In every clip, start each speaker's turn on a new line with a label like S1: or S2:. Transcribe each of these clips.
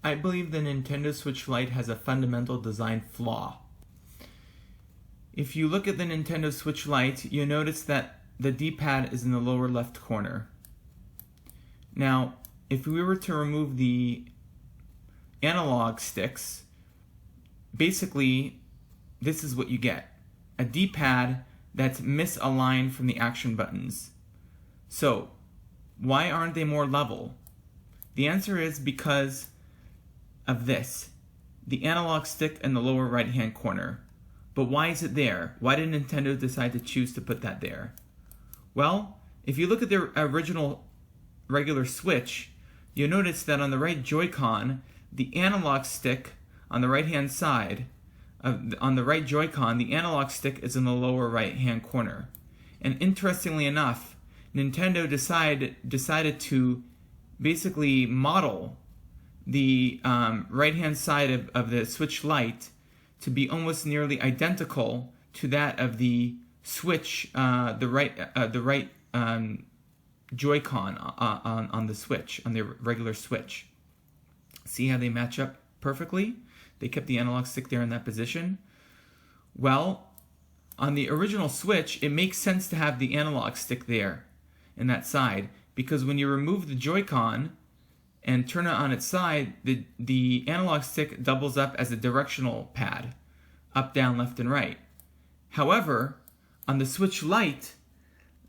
S1: I believe the Nintendo Switch Lite has a fundamental design flaw. If you look at the Nintendo Switch Lite, you'll notice that the D-pad is in the lower left corner. Now, if we were to remove the analog sticks, basically this is what you get. A D-pad that's misaligned from the action buttons. So, why aren't they more level? The answer is because of this. The analog stick in the lower right hand corner. But why is it there? Why did Nintendo decide to choose to put that there? Well, if you look at their original regular Switch, you'll notice that on the right Joy-Con, the analog stick on the right hand side, on the right Joy-Con, the analog stick is in the lower right hand corner. And interestingly enough, Nintendo decided to basically model the right hand side of the Switch Lite to be almost nearly identical to that of the Switch, the right Joy-Con on the Switch, on the regular Switch. See how they match up perfectly? They kept the analog stick there in that position. Well, on the original Switch, it makes sense to have the analog stick there in that side, because when you remove the Joy-Con and turn it on its side, the analog stick doubles up as a directional pad, up, down, left, and right. However, on the Switch Lite,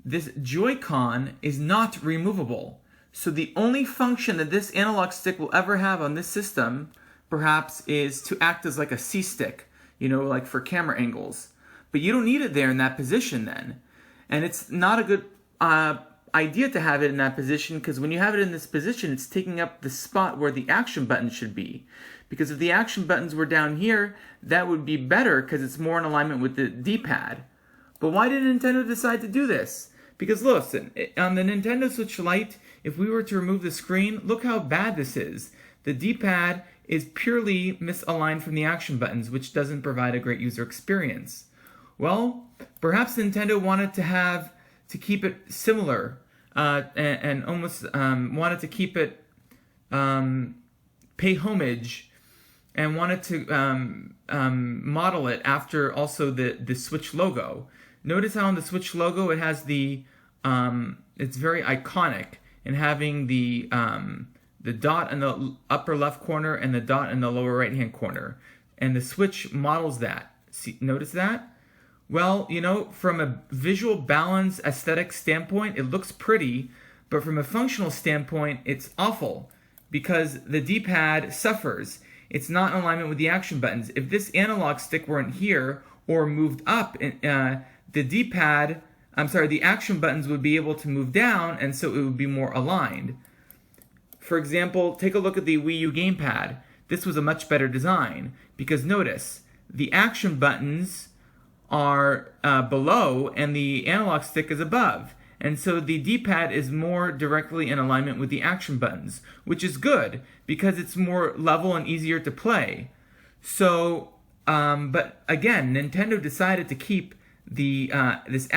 S1: this Joy-Con is not removable. So the only function that this analog stick will ever have on this system, perhaps, is to act as like a C-stick, like for camera angles. But you don't need it there in that position then. And it's not a good idea to have it in that position, because when you have it in this position, it's taking up the spot where the action button should be. Because if the action buttons were down here, that would be better because it's more in alignment with the D-pad. But why did Nintendo decide to do this? Because listen, on the Nintendo Switch Lite, if we were to remove the screen, look how bad this is. The D-pad is purely misaligned from the action buttons, which doesn't provide a great user experience. Well, perhaps Nintendo wanted to keep it similar, and almost wanted to keep it, pay homage, and wanted to model it after also the Switch logo. Notice how on the Switch logo it has it's very iconic in having the dot in the upper left corner and the dot in the lower right hand corner. And the Switch models that. See, notice that? Well, from a visual balance aesthetic standpoint, it looks pretty, but from a functional standpoint, it's awful because the D-pad suffers. It's not in alignment with the action buttons. If this analog stick weren't here or moved up, the action buttons would be able to move down, and so it would be more aligned. For example, take a look at the Wii U gamepad. This was a much better design because notice, the action buttons are below and the analog stick is above. And so the D-pad is more directly in alignment with the action buttons, which is good because it's more level and easier to play. So, but again, Nintendo decided to keep this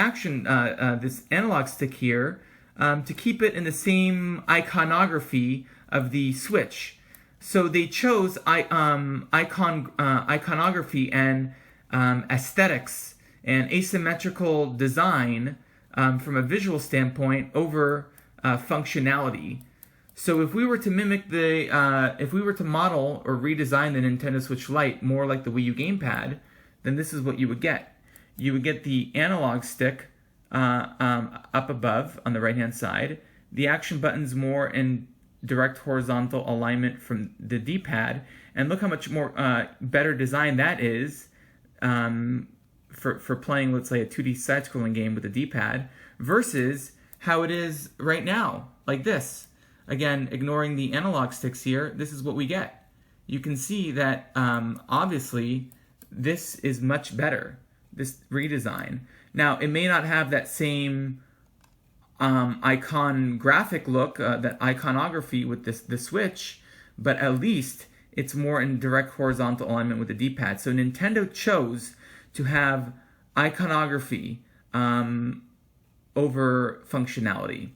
S1: analog stick here to keep it in the same iconography of the Switch. So they chose iconography and aesthetics and asymmetrical design from a visual standpoint over functionality. So if we were to if we were to model or redesign the Nintendo Switch Lite more like the Wii U gamepad, then this is what you would get. You would get the analog stick up above on the right-hand side, the action buttons more in direct horizontal alignment from the D-pad, and look how much more better design that is for playing, let's say, a 2D side-scrolling game with a D-pad versus how it is right now, like this. Again, ignoring the analog sticks here, this is what we get. You can see that obviously this is much better, this redesign. Now, it may not have that same iconographic look, that iconography with the Switch, but at least it's more in direct horizontal alignment with the D-pad. So Nintendo chose to have iconography over functionality.